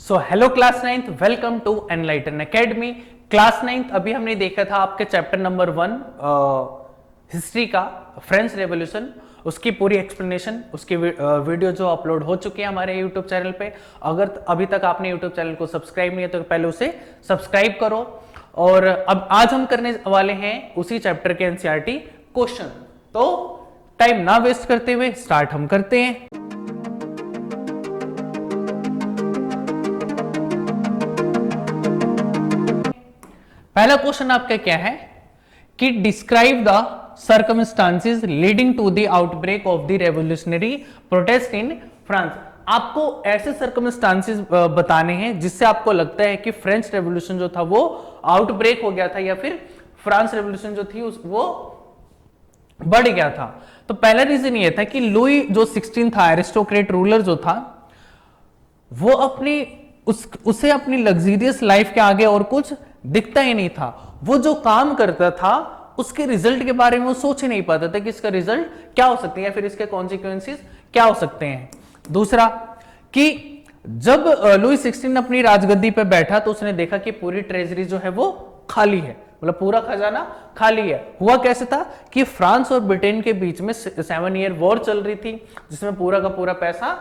So hello class 9th, welcome to enlighten academy. Class 9th अभी हमने देखा था आपके चैप्टर नंबर 1 हिस्ट्री का फ्रेंच रेवोल्यूशन, उसकी पूरी एक्सप्लेनेशन, उसकी वीडियो जो अपलोड हो चुकी है हमारे यूट्यूब चैनल पे। अगर अभी तक आपने यूट्यूब चैनल को सब्सक्राइब नहीं है तो पहले उसे सब्सक्राइब करो। और अब आज हम करने वाले हैं उसी चैप्टर के एनसीईआरटी क्वेश्चन। तो टाइम ना वेस्ट करते हुए स्टार्ट हम करते हैं। पहला क्वेश्चन आपका क्या है कि describe the circumstances leading to the outbreak of the revolutionary protest in France. आपको ऐसे सर्कमस्टांसेस बताने हैं जिससे आपको लगता है कि फ्रेंच रेवोल्यूशन जो था वो आउटब्रेक हो गया था या फिर फ्रांस रेवोल्यूशन जो थी वो बढ़ गया था। तो पहला रीजन ये था कि लुई जो 16 था, एरिस्टोक्रेट रूलर जो था, वो उसे अपनी लग्जरियस लाइफ के आगे और कुछ दिखता ही नहीं था। वो जो काम करता था उसके रिजल्ट के बारे में वो सोच ही नहीं पाता था कि इसका रिजल्ट क्या हो सकते हैं या फिर इसके कॉन्सिक्वेंसेस क्या हो सकते हैं। दूसरा कि जब लुई 16 अपनी राजगद्दी पे बैठा तो उसने देखा कि पूरी ट्रेजरी जो है वो खाली है, मतलब पूरा खजाना खाली है। हुआ कैसे था कि फ्रांस और ब्रिटेन के बीच में 7 ईयर वॉर चल रही थी जिसमें पूरा का पूरा पैसा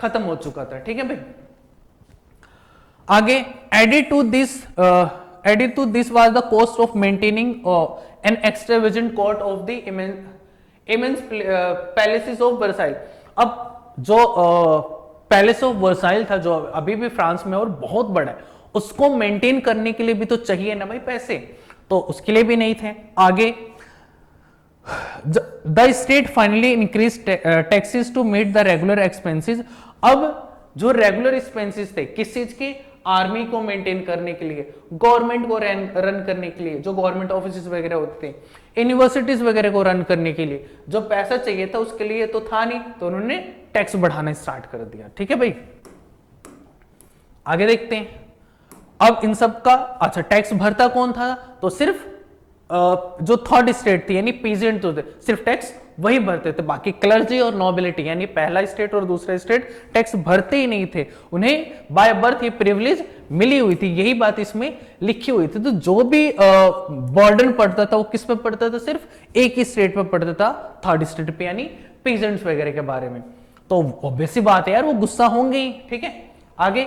खत्म हो चुका था। ठीक है भाई। आगे added to this was the cost of maintaining an extravagant court of the immense palaces of Versailles। अब जो पैलेस ऑफ वर्साइल था जो अभी भी फ्रांस में और बहुत बड़ा है, उसको मेंटेन करने के लिए भी तो चाहिए ना भाई पैसे, तो उसके लिए भी नहीं थे। आगे the state finally increase taxes to meet the regular expenses. अब जो रेगुलर एक्सपेंसेस थे किस चीज के, आर्मी को मेंटेन करने के लिए, गवर्नमेंट को रन करने के लिए, जो गवर्नमेंट ऑफिस वगैरह होते थे, यूनिवर्सिटीज वगैरह को रन करने के लिए जो पैसा चाहिए था उसके लिए तो था नहीं, तो उन्होंने टैक्स बढ़ाना स्टार्ट कर दिया। ठीक है भाई। आगे देखते हैं। अब इन सब का अच्छा टैक्स भरता कौन था, तो सिर्फ जो थर्ड स्टेट थी यानी पीजेंट जो थे सिर्फ टैक्स वही भरते थे, बाकी क्लर्जी और नोबिलिटी यानी पहला स्टेट और दूसरा स्टेट टैक्स भरते ही नहीं थे। उन्हें बाय बर्थ ये प्रिविलेज मिली हुई थी, यही बात इसमें लिखी हुई थी। तो जो भी बर्डन पड़ता था वो किस पे पड़ता था, सिर्फ एक ही स्टेट पे पड़ता था, थर्ड स्टेट पे यानी पीजेंट्स वगैरह के बारे में। तो ऑब्वियस सी बात है यार, वो गुस्सा होंगे ही। ठीक है। आगे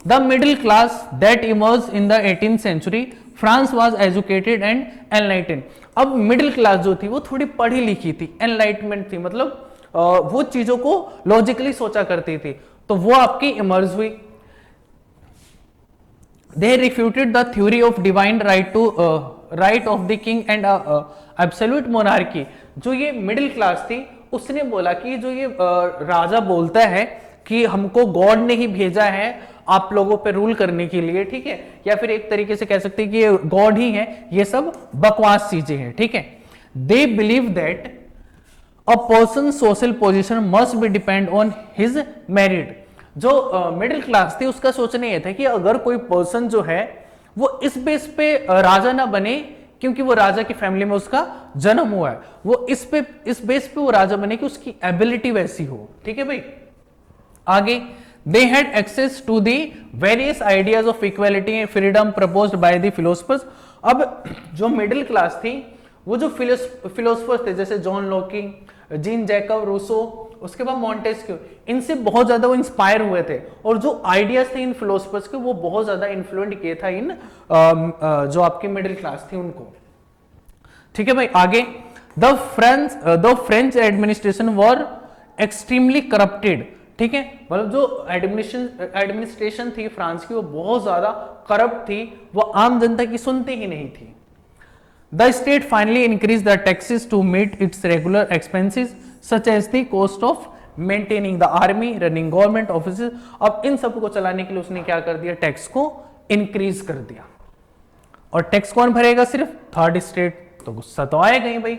the middle class that emerge in the 18th century France was educated and enlightened. अब मिडिल क्लास जो थी वो थोड़ी पढ़ी लिखी थी, एनलाइटमेंट थी, मतलब वो चीजों को लॉजिकली सोचा करती थी, तो वो आपकी इमर्ज हुई। They refuted the theory of divine right of the king and absolute monarchy. जो ये मिडिल क्लास थी उसने बोला कि जो ये राजा बोलता है कि हमको गॉड ने ही भेजा है आप लोगों पे रूल करने के लिए, ठीक है, या फिर एक तरीके से कह सकते हैं कि ये गॉड ही है, ये सब बकवास चीजें हैं। ठीक है। They believe that a person social position must be depend on his merit. जो मिडिल क्लास थी उसका सोचना यह था कि अगर कोई पर्सन जो है वो इस बेस पे राजा ना बने क्योंकि वो राजा की फैमिली में उसका जन्म हुआ है, वो इस बेस पे वो राजा बने कि उसकी एबिलिटी वैसी हो। ठीक है भाई। आगे they had access to the various ideas of equality and freedom proposed by the philosophers। अब जो मिडिल क्लास थी वो जो फिलोसफर्स थे जैसे John Locke, Jean Jacques Rousseau, उसके बाद मॉन्टेस्क्यू, इनसे बहुत ज्यादा वो इंस्पायर हुए थे और जो आइडियाज थे इन फिलोसफर्स के वो बहुत ज्यादा इन्फ्लुएंट किए था इन जो आपकी मिडिल क्लास थी उनको। ठीक है भाई। आगे the French administration were extremely corrupted. ठीक है, मतलब जो एडमिनिस्ट्रेशन थी फ्रांस की वो बहुत ज्यादा करप्ट थी, वो आम जनता की सुनते ही नहीं थी। The state finally increase the taxes to meet its regular expenses such as the cost of maintaining the army, running government offices. अब इन सबको चलाने के लिए उसने क्या कर दिया, टैक्स को इंक्रीज कर दिया। और टैक्स कौन भरेगा, सिर्फ थर्ड स्टेट, तो गुस्सा तो आएगा ही भाई।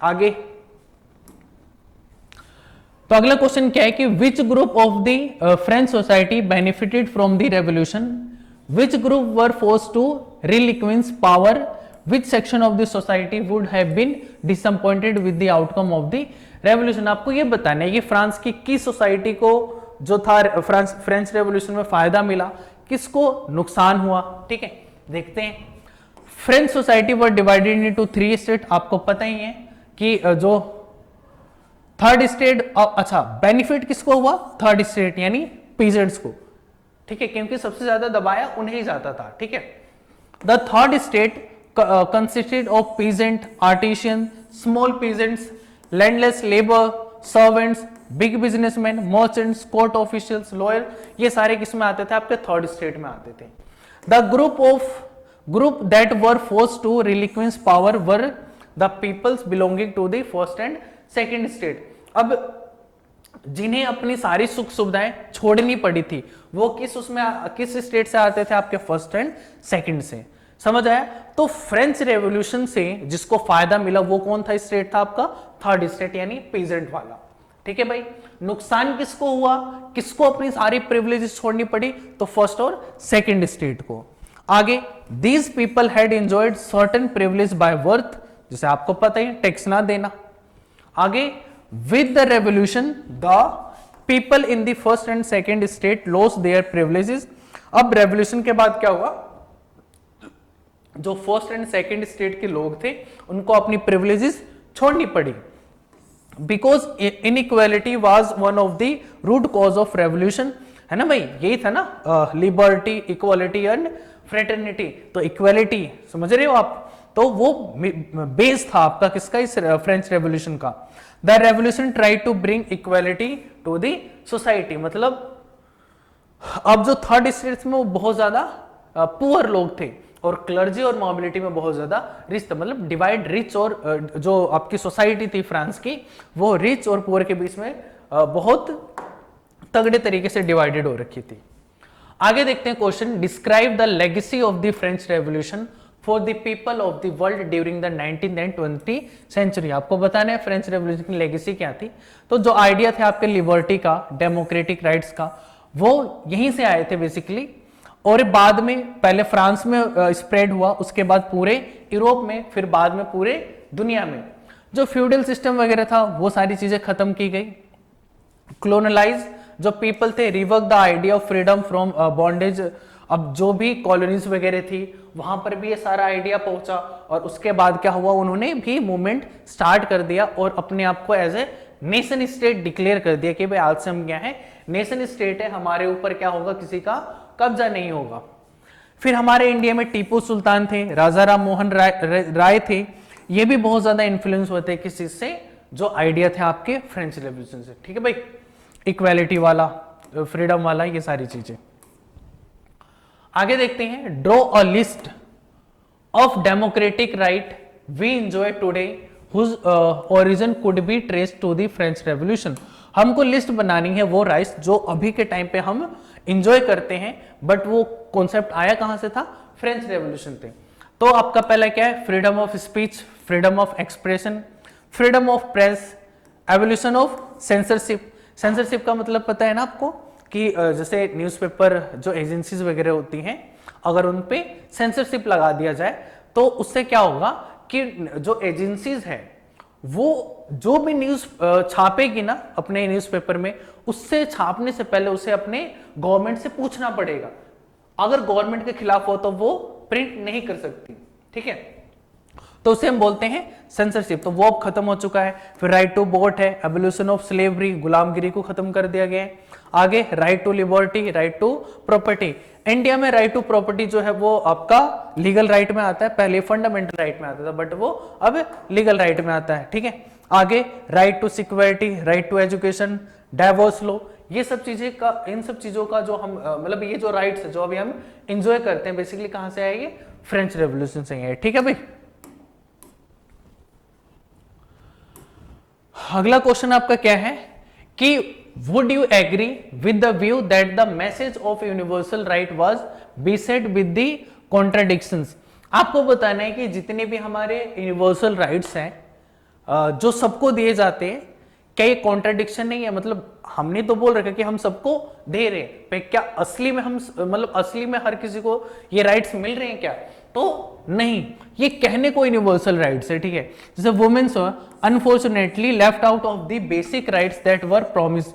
आगे तो अगला क्वेश्चन क्या है कि which group of the French society benefited from the revolution, which group were forced to relinquish power, which section of the society would have been disappointed with the outcome of the revolution. आपको ये बताना है कि France की किस society को जो था फ्रेंच रेवोल्यूशन में फायदा मिला, किसको नुकसान हुआ, ठीक है। देखते हैं, French society were divided into 3 state. आपको पता ही है कि जो थर्ड स्टेट, अच्छा बेनिफिट किसको हुआ, थर्ड स्टेट यानी पीजेंट्स को, ठीक है, क्योंकि सबसे ज्यादा दबाया उन्हें ही जाता था, ठीक है। The third state consisted of peasant, artisan, small peasants, landless labor, servants, big businessmen, merchants, court officials, lawyer, ये सारे किस में आते थे, आपके थर्ड स्टेट में आते थे। The group that were forced to relinquish power were the peoples belonging to the first and second state। अब जिन्हें अपनी सारी सुख सुविधाएं छोड़नी पड़ी थी वो किस स्टेट से आते थे, आपके फर्स्ट एंड सेकंड से। समझ आया? तो फ्रेंच रेवोल्यूशन से जिसको फायदा मिला वो कौन था स्टेट था, आपका थर्ड स्टेट यानी पीजेंट वाला, ठीक है भाई। नुकसान किसको हुआ, किसको अपनी सारी प्रिविलेजेस छोड़नी पड़ी, तो फर्स्ट और सेकंड स्टेट को। आगे, these people had enjoyed certain privilege by birth, जैसे आपको पता ही टैक्स ना देना। आगे, with the revolution the people in the first and second state lost their privileges. अब रेवोल्यूशन के बाद क्या हुआ, जो फर्स्ट एंड सेकंड स्टेट के लोग थे उनको अपनी प्रिविलेजेस छोड़नी पड़ी, because inequality was one of the root cause of revolution, है ना भाई, यही था ना, लिबर्टी, इक्वालिटी एंड फ्रेटर्निटी। तो इक्वालिटी समझ रहे हो आप, तो वो बेस था आपका किसका, इस फ्रेंच रेवोल्यूशन का। The revolution try to bring equality to the society, मतलब अब जो थर्ड स्टेट्स में वो बहुत ज्यादा पुअर लोग थे और क्लर्जी और मोबिलिटी में बहुत ज्यादा रिच था, मतलब डिवाइड रिच और जो आपकी सोसाइटी थी फ्रांस की वो रिच और पुअर के बीच में बहुत तगड़े तरीके से डिवाइडेड हो रखी थी। आगे देखते हैं question, describe the legacy of the French revolution for the people of the world during the 19th and 20th century. आपको बताना है फ्रेंच रेवोल्यूशन की लेगेसी क्या थी। तो जो आइडिया थे आपके लिबर्टी का, डेमोक्रेटिक राइट्स का, वो यहीं से आए थे बेसिकली, और बाद में पहले फ्रांस में स्प्रेड हुआ, उसके बाद पूरे यूरोप में, फिर बाद में पूरे दुनिया में। जो फ्यूडल सिस्टम वगैरह था वो सारी चीजें खत्म की गई। क्लोनलाइज जो पीपल थे, rework the idea of freedom from bondage. अब जो भी कॉलोनीज वगैरह थी वहां पर भी ये सारा आइडिया पहुंचा, और उसके बाद क्या हुआ, उन्होंने भी मूवमेंट स्टार्ट कर दिया और अपने आप को as a nation state declare कर दिया कि भाई आज से हम क्या है, नेशन स्टेट है, हमारे ऊपर क्या होगा, किसी का कब्जा नहीं होगा। फिर हमारे इंडिया में टीपू सुल्तान थे, राजा राम मोहन राय थे, ये भी बहुत ज्यादा इन्फ्लुएंस हुए थे किस चीज से, जो आइडिया थे आपके फ्रेंच रेवोल्यूशन से, ठीक है भाई, इक्वालिटी वाला, फ्रीडम वाला, ये सारी चीजें। आगे देखते हैं, draw a list of democratic right we enjoy today whose origin could be traced to the French revolution. हमको लिस्ट बनानी है वो राइट्स जो अभी के टाइम पे हम इंजॉय करते हैं, बट वो कॉन्सेप्ट आया कहां से था, फ्रेंच रेवोल्यूशन से। तो आपका पहला क्या है, freedom of speech, freedom of expression, freedom of press, evolution of censorship. Censorship का मतलब पता है ना आपको, कि जैसे न्यूज़पेपर जो एजेंसीज वगैरह होती हैं, अगर उन पे सेंसरशिप लगा दिया जाए तो उससे क्या होगा कि जो एजेंसीज है वो जो भी न्यूज छापेगी ना अपने न्यूज़पेपर में, उससे छापने से पहले उसे अपने गवर्नमेंट से पूछना पड़ेगा। अगर गवर्नमेंट के खिलाफ हो तो वो प्रिंट नहीं कर सकती, ठीक है, तो उसे हम बोलते हैं सेंसरशिप। तो वो अब खत्म हो चुका है। फिर राइट टू वोट है, एवोल्यूशन ऑफ स्लेवरी, गुलामगिरी को खत्म कर दिया गया है। आगे right to liberty, right to property. India में राइट टू प्रॉपर्टी जो है वो आपका लीगल राइट में आता है, पहले फंडामेंटल राइट में आता था, बट वो अब लीगल राइट में आता है, ठीक है। आगे right to security, right to education, divorce law, ये सब चीजें का, इन सब चीजों का जो हम मतलब ये जो राइट्स है जो अभी हम एंजॉय करते हैं, बेसिकली कहां से आएगी, फ्रेंच रेवोल्यूशन से आए, ठीक है भाई। अगला क्वेश्चन आपका क्या है कि would you agree with the view that the message of universal right was beset with the contradictions. आपको बताना है कि जितने भी हमारे यूनिवर्सल राइट्स हैं जो सबको दिए जाते हैं, क्या ये कॉन्ट्राडिक्शन नहीं है, मतलब हमने तो बोल रखा कि हम सबको दे रहे हैं, पर क्या असली में हम मतलब असली में हर किसी को ये राइट्स मिल रहे हैं क्या, तो नहीं, ये कहने को यूनिवर्सल राइट्स है, ठीक है। जैसे women's unfortunately left out of the basic rights that were promised,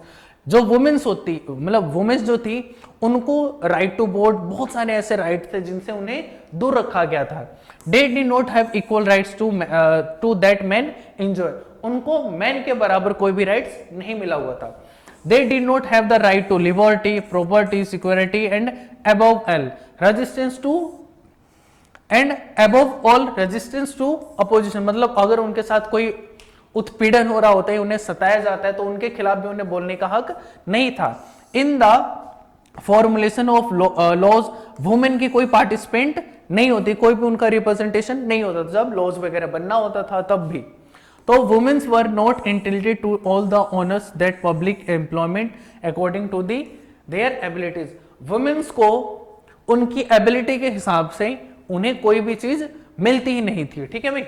जो वुमेन्स होती, मतलब वुमेन्स जो थी, उनको राइट टू वोट, बहुत सारे ऐसे राइट थे जिनसे उन्हें दूर रखा गया था। They did not have equal rights to that man enjoy, उनको मैन के बराबर कोई भी राइट्स नहीं मिला हुआ था। They did not have the right to liberty, property, security, and above all resistance to opposition, मतलब अगर उनके साथ कोई उत्पीड़न हो रहा होता है, उन्हें सताया जाता है, तो उनके खिलाफ भी उन्हें बोलने का हक नहीं था। In the formulation of laws women की कोई पार्टिसिपेंट नहीं होती, कोई भी उनका रिप्रेजेंटेशन नहीं होता था जब लॉज वगैरह बनना होता था तब भी। तो womens were not entitled to all the honours that public employment according to the their abilities, womens को उनकी एबिलिटी के हिसाब से उन्हें कोई भी चीज मिलती ही नहीं थी। ठीक है भाई,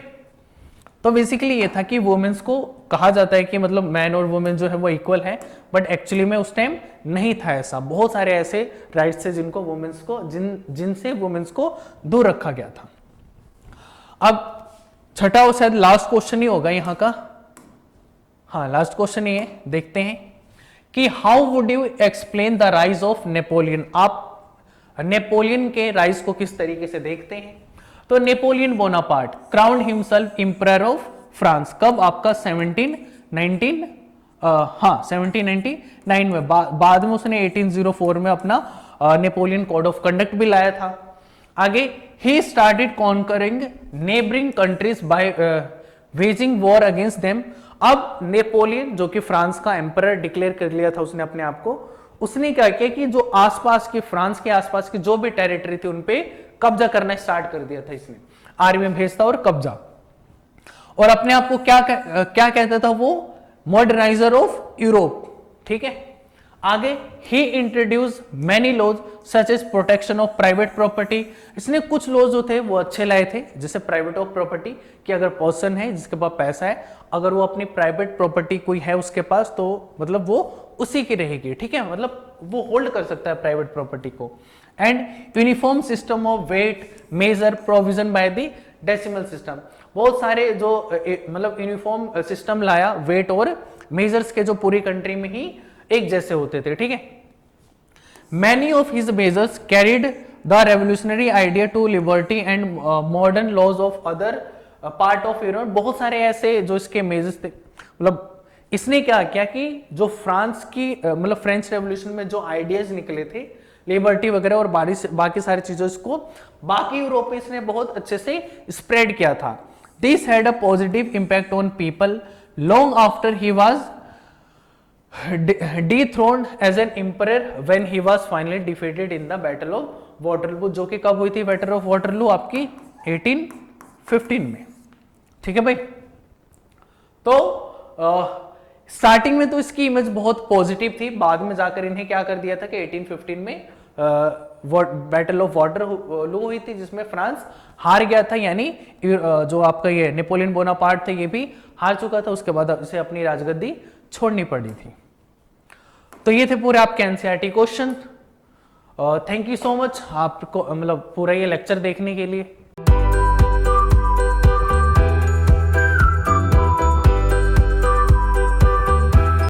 तो बेसिकली ये था कि वुमेन्स को कहा जाता है कि मतलब मैन और वुमेन जो है वो इक्वल है, बट एक्चुअली में उस टाइम नहीं था ऐसा। बहुत सारे ऐसे राइट्स थे जिनको वुमेन्स को जिनसे वुमेन्स को दूर रखा गया था। अब छठा और शायद लास्ट क्वेश्चन ही होगा यहाँ का, हाँ लास्ट क्वेश्चन ये देखते हैं कि how would you explain the rise of Napoleon, आप नेपोलियन के राइज को किस तरीके से देखते हैं। तो Napoleon Bonaparte crowned himself emperor of France, कब, आपका 1799 में, बाद में उसने 1804 में अपना नेपोलियन कोड ऑफ कंडक्ट भी लाया था। आगे ही started conquering neighbouring countries by waging war against them. अब नेपोलियन जो कि फ्रांस का एम्परर डिक्लेयर कर लिया था उसने अपने आप को, उसने क्या किया कि जो आसपास की फ्रांस के आसपास की जो भी टेरिटरी थी उनपे कब्जा करना स्टार्ट कर दिया था। इसने आर्मी भेजता और कब्जा, और अपने आप को क्या कहता था वो, मॉडर्नाइजर ऑफ यूरोप। ठीक है, आगे ही introduce many laws such as protection of private property, इसने कुछ लॉज जो थे वो अच्छे लाए थे, जैसे प्राइवेट ऑफ प्रॉपर्टी कि अगर पर्सन है जिसके पास पैसा है, अगर वो अपनी प्राइवेट प्रॉपर्टी कोई है उसके पास तो मतलब वो उसी की रहेगी। ठीक है, मतलब वो होल्ड कर सकता है प्राइवेट प्रॉपर्टी को। And uniform system of weight measure provision by the decimal system, बहुत सारे जो मतलब यूनिफॉर्म सिस्टम लाया वेट और मेजर्स के जो पूरी कंट्री में ही एक जैसे होते थे। ठीक है, many of his measures carried the revolutionary idea to liberty and modern laws of other part of Europe, बहुत सारे ऐसे जो इसके मेजर्स थे, मतलब इसने क्या किया कि जो फ्रांस की मतलब फ्रेंच रेवोल्यूशन में जो आइडियाज निकले थे लिबर्टी वगैरह और बाकी सारी चीजों को बाकी यूरोप में इसने बहुत अच्छे से स्प्रेड किया था। This had a positive impact on people long after he was dethroned as an emperor when he was finally defeated in the battle of Waterloo, जो कि कब हुई थी बैटल ऑफ वाटरलू, आपकी 1815 में। ठीक है भाई, तो स्टार्टिंग में तो इसकी इमेज बहुत पॉजिटिव थी, बाद में जाकर इन्हें क्या कर दिया था कि 1815 में बैटल ऑफ वाटरलू हुई थी जिसमें फ्रांस हार गया था, यानी जो आपका ये नेपोलियन बोनापार्ट थे ये भी हार चुका था, उसके बाद इसे अपनी राजगद्दी छोड़नी पड़ी थी। तो ये थे पूरे आपके NCERT question. Thank you so much आपको मतलब पूरा ये लेक्चर देखने के लिए।